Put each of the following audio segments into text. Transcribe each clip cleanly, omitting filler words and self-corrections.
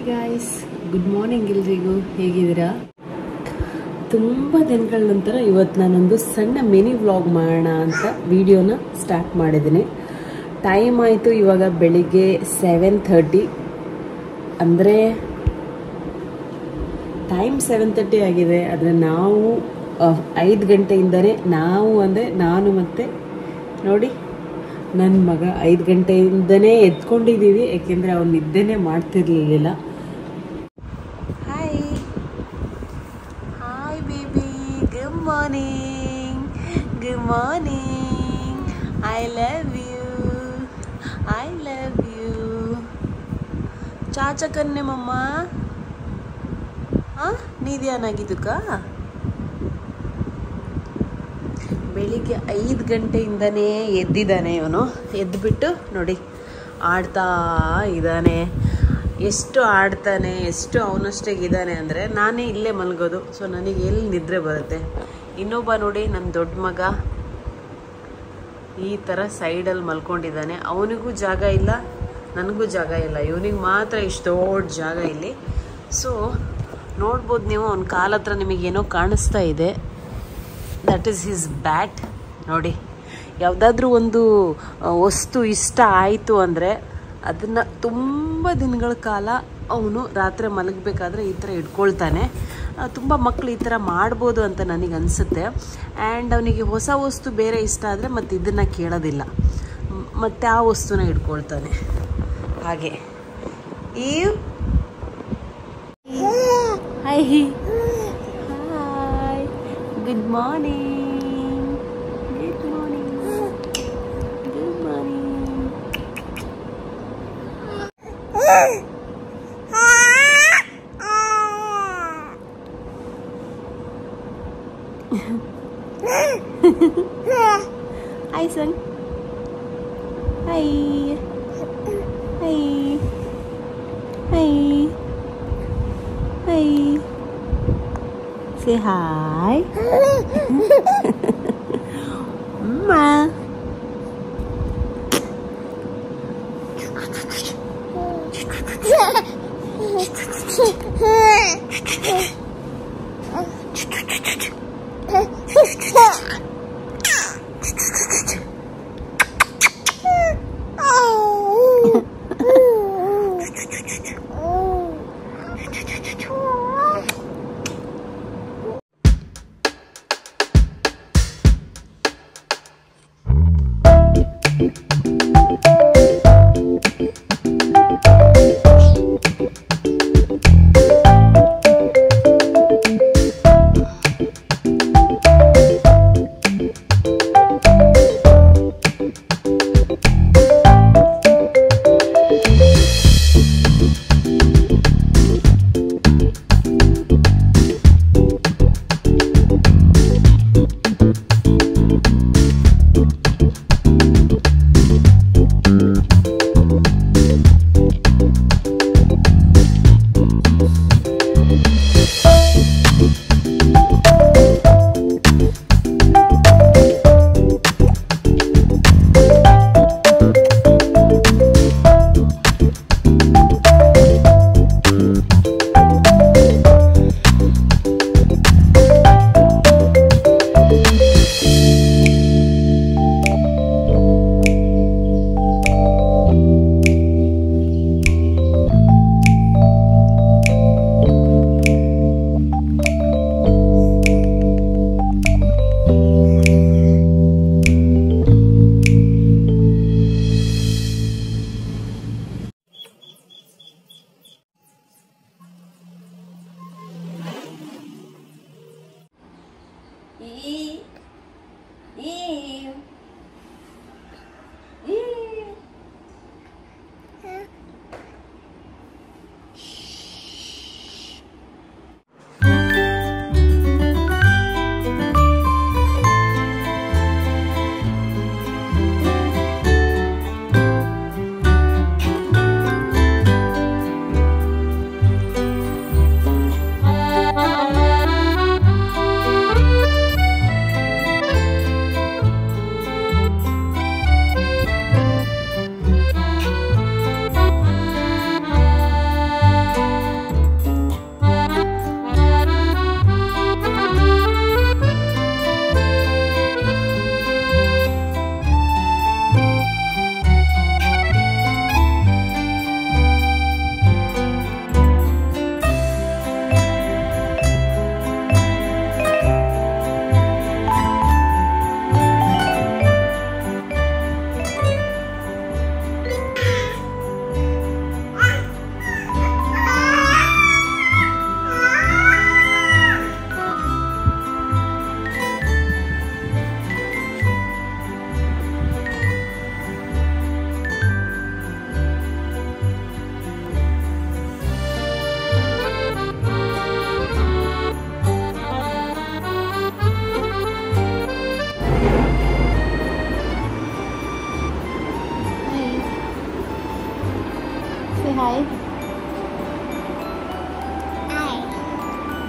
Guys, good morning ಎಲ್ರಿಗೂ. ಹೇಗಿದ್ದೀರಾ? ತುಂಬ ದಿನಗಳ ನಂತರ ಇವತ್ತು ನಾನೊಂದು ಸಣ್ಣ ಮಿನಿ ವ್ಲಾಗ್ ಮಾಡೋಣ ಅಂತ ವಿಡಿಯೋನ ಸ್ಟಾರ್ಟ್ ಮಾಡಿದ್ದೀನಿ. ಟೈಮ್ ಆಯಿತು ಇವಾಗ ಬೆಳಿಗ್ಗೆ 7:30. ಅಂದರೆ ಟೈಮ್ 7:30 ಆಗಿದೆ. ಆದರೆ ನಾವು 5 ಗಂಟೆಯಿಂದನೇ ನಾನು ಮತ್ತು ನೋಡಿ ನನ್ನ ಮಗ 5 ಗಂಟೆಯಿಂದನೇ ಎತ್ಕೊಂಡಿದ್ದೀವಿ. ಯಾಕೆಂದರೆ ಅವ್ನು ನಿದ್ದೆನೇ ಮಾಡ್ತಿರ್ಲಿಲ್ಲ. Hi baby, good morning. I love you. ಚಾಚಾ ಕನ್ನೆ ಮಮ್ಮ. ನೀದ್ಯಾನಾಗಿದ್ದಕ್ಕ ಬೆಳಿಗ್ಗೆ 5 ಗಂಟೆಯಿಂದನೇ ಎದ್ದಿದ್ದಾನೆ ಇವನು. ಎದ್ದುಬಿಟ್ಟು ನೋಡಿ ಆಡ್ತಾ ಇದ್ದಾನೆ. ಎಷ್ಟು ಆಡ್ತಾನೆ, ಎಷ್ಟು ಅವನಷ್ಟೇಗಿದ್ದಾನೆ ಅಂದರೆ ನಾನೇ ಇಲ್ಲೇ ಮಲಗೋದು. ಸೊ ನನಗೆ ಎಲ್ಲಿ ನಿದ್ರೆ ಬರುತ್ತೆ. ಇನ್ನೊಬ್ಬ ನೋಡಿ ನನ್ನ ದೊಡ್ಡ ಮಗ ಈ ಥರ ಸೈಡಲ್ಲಿ ಮಲ್ಕೊಂಡಿದ್ದಾನೆ. ಅವನಿಗೂ ಜಾಗ ಇಲ್ಲ, ನನಗೂ ಜಾಗ ಇಲ್ಲ. ಇವನಿಗೆ ಮಾತ್ರ ಇಷ್ಟು ದೊಡ್ಡ ಜಾಗ ಇಲ್ಲಿ. ಸೊ ನೋಡ್ಬೋದು ನೀವು, ಅವನ ಕಾಲ ಹತ್ರ ನಿಮಗೇನೋ ಕಾಣಿಸ್ತಾ ಇದೆ. That is his bat. ನೋಡಿ, ಯಾವುದಾದ್ರೂ ಒಂದು ವಸ್ತು ಇಷ್ಟ ಆಯಿತು ಅಂದರೆ ಅದನ್ನು ತುಂಬ ದಿನಗಳ ಕಾಲ ಅವನು ರಾತ್ರಿ ಮಲಗಬೇಕಾದ್ರೆ ಈ ಥರ ಇಟ್ಕೊಳ್ತಾನೆ. ತುಂಬ ಮಕ್ಕಳು ಈ ಥರ ಮಾಡ್ಬೋದು ಅಂತ ನನಗೆ ಅನಿಸುತ್ತೆ. ಆ್ಯಂಡ್ ಅವನಿಗೆ ಹೊಸ ವಸ್ತು ಬೇರೆ ಇಷ್ಟ ಆದರೆ ಮತ್ತು ಇದನ್ನು ಕೇಳೋದಿಲ್ಲ, ಮತ್ತು ಆ ವಸ್ತುನ ಇಟ್ಕೊಳ್ತಾನೆ. ಹಾಗೆ hi good morning. Hi son. Hi. Say hi. Mama.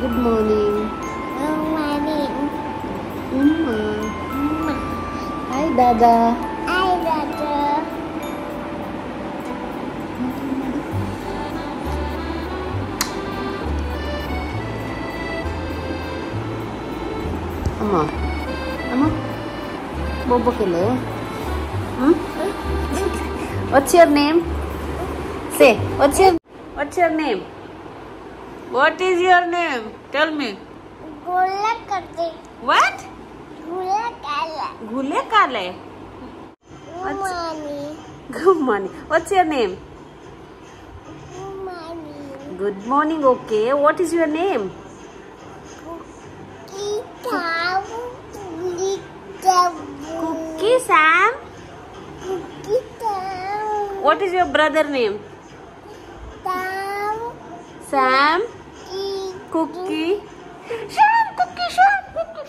Good morning. Hi ದಾದಾ. ಅಮ್ಮ ಅಮ್ಮ bobbokelle. What's your name? Say, what's your name? What is your name? Tell me. Gulekale. What? Gulekale. Gulekale. Good morning. What's your name? Good morning. Good morning. Okay. What is your name? Cookie Sam. What is your brother name? Sam. Cookie. Sam. Cookie. Sam. Cookie.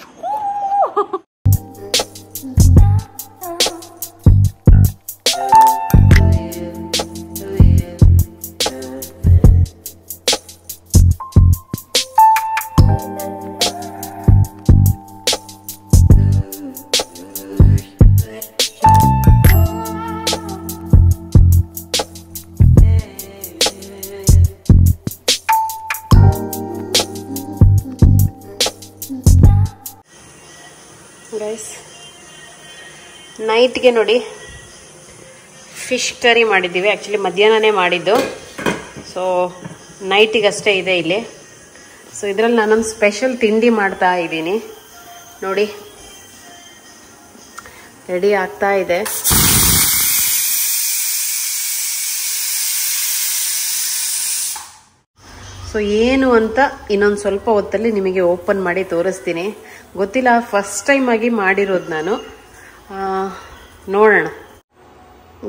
Guys, ನೈಟ್ಗೆ ನೋಡಿ fish ಕರಿ ಮಾಡಿದ್ದೀವಿ. Actually ಮಧ್ಯಾಹ್ನನೇ ಮಾಡಿದ್ದು, so ನೈಟಿಗಷ್ಟೇ ಇದೆ ಇಲ್ಲಿ. So ಇದರಲ್ಲಿ ನಾನೊಂದು special ತಿಂಡಿ ಮಾಡ್ತಾ ಇದ್ದೀನಿ ನೋಡಿ, ರೆಡಿ ಆಗ್ತಾ ಇದೆ. ಸೊ ಏನು ಅಂತ ಇನ್ನೊಂದು ಸ್ವಲ್ಪ ಹೊತ್ತಲ್ಲಿ ನಿಮಗೆ ಓಪನ್ ಮಾಡಿ ತೋರಿಸ್ತೀನಿ. ಗೊತ್ತಿಲ್ಲ, ಫಸ್ಟ್ ಟೈಮ್ ಆಗಿ ಮಾಡಿರೋದು ನಾನು. ನೋಡೋಣ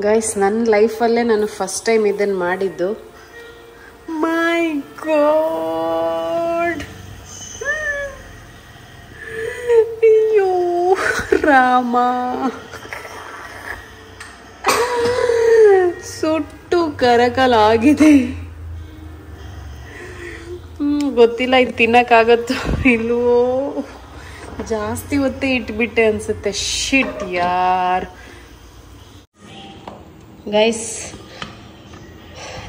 ಗೈಸ್, ನನ್ನ ಲೈಫಲ್ಲೇ ನಾನು ಫಸ್ಟ್ ಟೈಮ್ ಇದನ್ನು ಮಾಡಿದ್ದು. ಮೈ ಗಾಡ್, ಅಯ್ಯೋ ರಾಮ, ಸುಟ್ಟು ಕರಕಲಾಗಿದೆ. ಗೊತ್ತಿಲ್ಲ ಇದು ತಿನ್ನಕ್ಕಾಗತ್ತೋ ಇಲ್ವೋ, ಜಾಸ್ತಿ ಹೊತ್ತೇ ಇಟ್ಬಿಟ್ಟೆ ಅನ್ಸುತ್ತೆ. ಶಿಟ್ ಯಾರ್. ಗೈಸ್,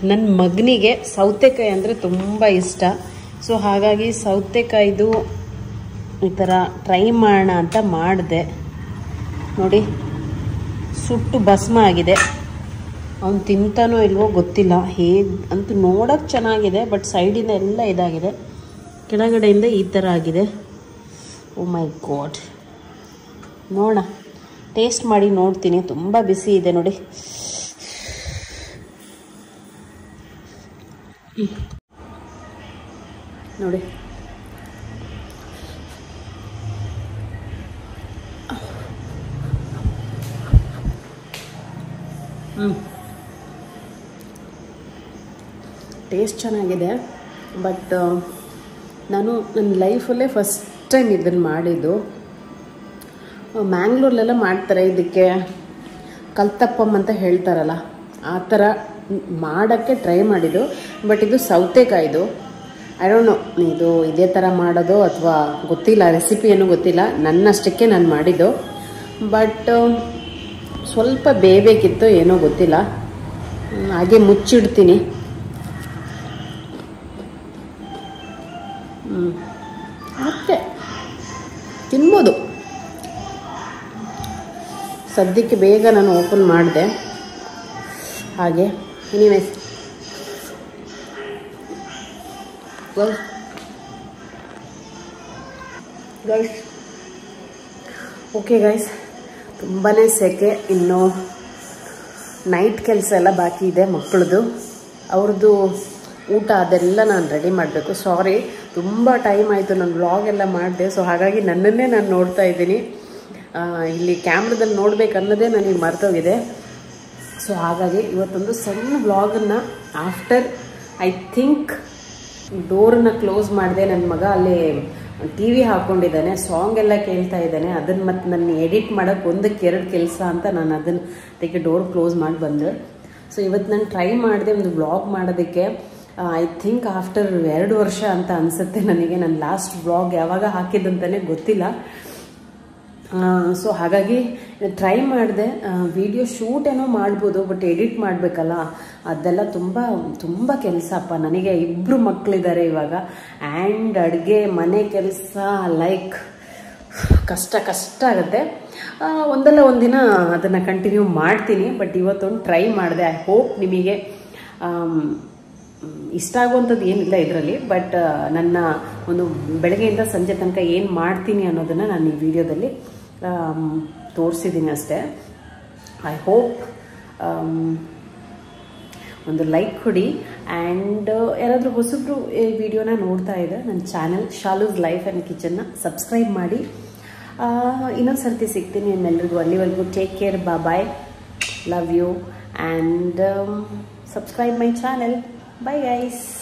ನನ್ನ ಮಗನಿಗೆ ಸೌತೆಕಾಯಿ ಅಂದರೆ ತುಂಬ ಇಷ್ಟ. ಸೊ ಹಾಗಾಗಿ ಸೌತೆಕಾಯ್ದು ಈ ಥರ ಟ್ರೈ ಮಾಡೋಣ ಅಂತ ಮಾಡಿದೆ. ನೋಡಿ, ಸುಟ್ಟು ಭಸ್ಮ ಆಗಿದೆ. ಅವ್ನು ತಿಂತಾನೋ ಇಲ್ವೋ ಗೊತ್ತಿಲ್ಲ. ಹೇಗೆ ಅಂತೂ ನೋಡೋಕ್ಕೆ ಚೆನ್ನಾಗಿದೆ, ಬಟ್ ಸೈಡಿಂದ ಎಲ್ಲ ಇದಾಗಿದೆ, ಕೆಳಗಡೆಯಿಂದ ಈ ಥರ ಆಗಿದೆ. ಓ ಮೈ ಗಾಡ್. ನೋಡೋಣ, ಟೇಸ್ಟ್ ಮಾಡಿ ನೋಡ್ತೀನಿ. ತುಂಬ ಬಿಸಿ ಇದೆ ನೋಡಿ. ನೋಡಿ, ಟೇಸ್ಟ್ ಚೆನ್ನಾಗಿದೆ. ಬಟ್ ನಾನು ನನ್ನ ಲೈಫಲ್ಲೇ ಫಸ್ಟ್ ಟೈಮ್ ಇದನ್ನು ಮಾಡಿದ್ದು. ಮ್ಯಾಂಗ್ಳೂರಲ್ಲೆಲ್ಲ ಮಾಡ್ತಾರೆ, ಇದಕ್ಕೆ ಕಲ್ತಪ್ಪಮ್ ಅಂತ ಹೇಳ್ತಾರಲ್ಲ, ಆ ಥರ ಮಾಡೋಕ್ಕೆ ಟ್ರೈ ಮಾಡಿದ್ದು. ಬಟ್ ಇದು ಸೌತೆಕಾಯ್ದು. ಐ ಡೋಂಟ್ ನೋ ಇದು ಇದೇ ಥರ ಮಾಡೋದು ಅಥವಾ ಗೊತ್ತಿಲ್ಲ, ರೆಸಿಪಿ ಏನೂ ಗೊತ್ತಿಲ್ಲ. ನನ್ನಷ್ಟಕ್ಕೆ ನಾನು ಮಾಡಿದ್ದು. ಬಟ್ ಸ್ವಲ್ಪ ಬೇಯಬೇಕಿತ್ತು, ಏನೋ ಗೊತ್ತಿಲ್ಲ. ಹಾಗೆ ಮುಚ್ಚಿಡ್ತೀನಿ. ಮತ್ತೆ ತಿನ್ಬೋದು. ಸದ್ಯಕ್ಕೆ ಬೇಗ ನಾನು ಓಪನ್ ಮಾಡಿದೆ. ಹಾಗೆ ಎನಿವೇಸ್ ಗೈಸ್, ಓಕೆ ಗೈಸ್, ತುಂಬಾ ಸೆಕೆ. ಇನ್ನು ನೈಟ್ ಕೆಲಸ ಎಲ್ಲ ಬಾಕಿ ಇದೆ ಮಕ್ಕಳದು. ಅವ್ರದ್ದು ಊಟ ಅದೆಲ್ಲ ನಾನು ರೆಡಿ ಮಾಡಬೇಕು. ಸಾರಿ, ತುಂಬ ಟೈಮ್ ಆಯಿತು ನಾನು ವ್ಲಾಗ್ ಎಲ್ಲ ಮಾಡಿದೆ. ಸೊ ಹಾಗಾಗಿ ನನ್ನನ್ನೇ ನಾನು ನೋಡ್ತಾ ಇದ್ದೀನಿ. ಇಲ್ಲಿ ಕ್ಯಾಮ್ರಾದಲ್ಲಿ ನೋಡ್ಬೇಕು ಅನ್ನೋದೇ ನನಗೆ ಮರ್ತೋಗಿದೆ. ಸೊ ಹಾಗಾಗಿ ಇವತ್ತೊಂದು ಸಣ್ಣ ವ್ಲಾಗನ್ನು ಆಫ್ಟರ್ ಐ ಥಿಂಕ್ ಡೋರನ್ನು ಕ್ಲೋಸ್ ಮಾಡಿದೆ. ನನ್ನ ಮಗ ಅಲ್ಲಿ ಟಿ ವಿ ಹಾಕ್ಕೊಂಡಿದ್ದಾನೆ, ಸಾಂಗ್ ಎಲ್ಲ ಕೇಳ್ತಾ ಇದ್ದಾನೆ. ಅದನ್ನು ಮತ್ತು ನನ್ನ ಎಡಿಟ್ ಮಾಡೋಕ್ಕೆ ಒಂದಕ್ಕೆ ಎರಡು ಕೆಲಸ ಅಂತ ನಾನು ಅದನ್ನು ಅದಕ್ಕೆ ಡೋರ್ ಕ್ಲೋಸ್ ಮಾಡಿ ಬಂದೆ. ಸೊ ಇವತ್ತು ನಾನು ಟ್ರೈ ಮಾಡಿದೆ ಒಂದು ವ್ಲಾಗ್ ಮಾಡೋದಕ್ಕೆ. ಐ ಥಿಂಕ್ ಆಫ್ಟರ್ 2 ವರ್ಷ ಅಂತ ಅನಿಸುತ್ತೆ ನನಗೆ. ನಾನು ಲಾಸ್ಟ್ ವ್ಲಾಗ್ ಯಾವಾಗ ಹಾಕಿದ್ದಂತಲೇ ಗೊತ್ತಿಲ್ಲ. ಸೊ ಹಾಗಾಗಿ ಟ್ರೈ ಮಾಡಿದೆ. ವಿಡಿಯೋ ಶೂಟ್ ಏನೋ ಮಾಡ್ಬೋದು, ಬಟ್ ಎಡಿಟ್ ಮಾಡಬೇಕಲ್ಲ, ಅದೆಲ್ಲ ತುಂಬ ತುಂಬ ಕೆಲಸಪ್ಪ. ನನಗೆ 2 ಮಕ್ಕಳಿದ್ದಾರೆ ಇವಾಗ, ಆ್ಯಂಡ್ ಅಡುಗೆ ಮನೆ ಕೆಲಸ ಲೈಕ್ ಕಷ್ಟ ಆಗುತ್ತೆ. ಒಂದಲ್ಲ ಒಂದಿನ ಅದನ್ನು ಕಂಟಿನ್ಯೂ ಮಾಡ್ತೀನಿ. ಬಟ್ ಇವತ್ತೊಂದು ಟ್ರೈ ಮಾಡಿದೆ. ಐ ಹೋಪ್ ನಿಮಗೆ ಇಷ್ಟ ಆಗುವಂಥದ್ದು ಏನಿಲ್ಲ ಇದರಲ್ಲಿ. ಬಟ್ ನನ್ನ ಒಂದು ಬೆಳಗ್ಗೆಯಿಂದ ಸಂಜೆ ತನಕ ಏನು ಮಾಡ್ತೀನಿ ಅನ್ನೋದನ್ನು ನಾನು ಈ ವಿಡಿಯೋದಲ್ಲಿ ತೋರಿಸಿದ್ದೀನಿ ಅಷ್ಟೇ. ಐ ಹೋಪ್ ಒಂದು ಲೈಕ್ ಕೊಡಿ. ಆ್ಯಂಡ್ ಯಾರಾದರೂ ಹೊಸಬ್ರು ಈ ವಿಡಿಯೋನ ನೋಡ್ತಾ ಇದ್ದರೆ ನನ್ನ ಚಾನಲ್ ಶಾಲೂಸ್ ಲೈಫ್ ಆ್ಯಂಡ್ ಕಿಚನ್ನ ಸಬ್ಸ್ಕ್ರೈಬ್ ಮಾಡಿ. ಇನ್ನೊಂದು ಸರ್ತಿ ಸಿಗ್ತೀನಿ ನಿಮ್ಮೆಲ್ಲರಿಗೂ. ಅಲ್ಲಿವರೆಗೂ take care, bye, love you, and subscribe my channel. Bye guys.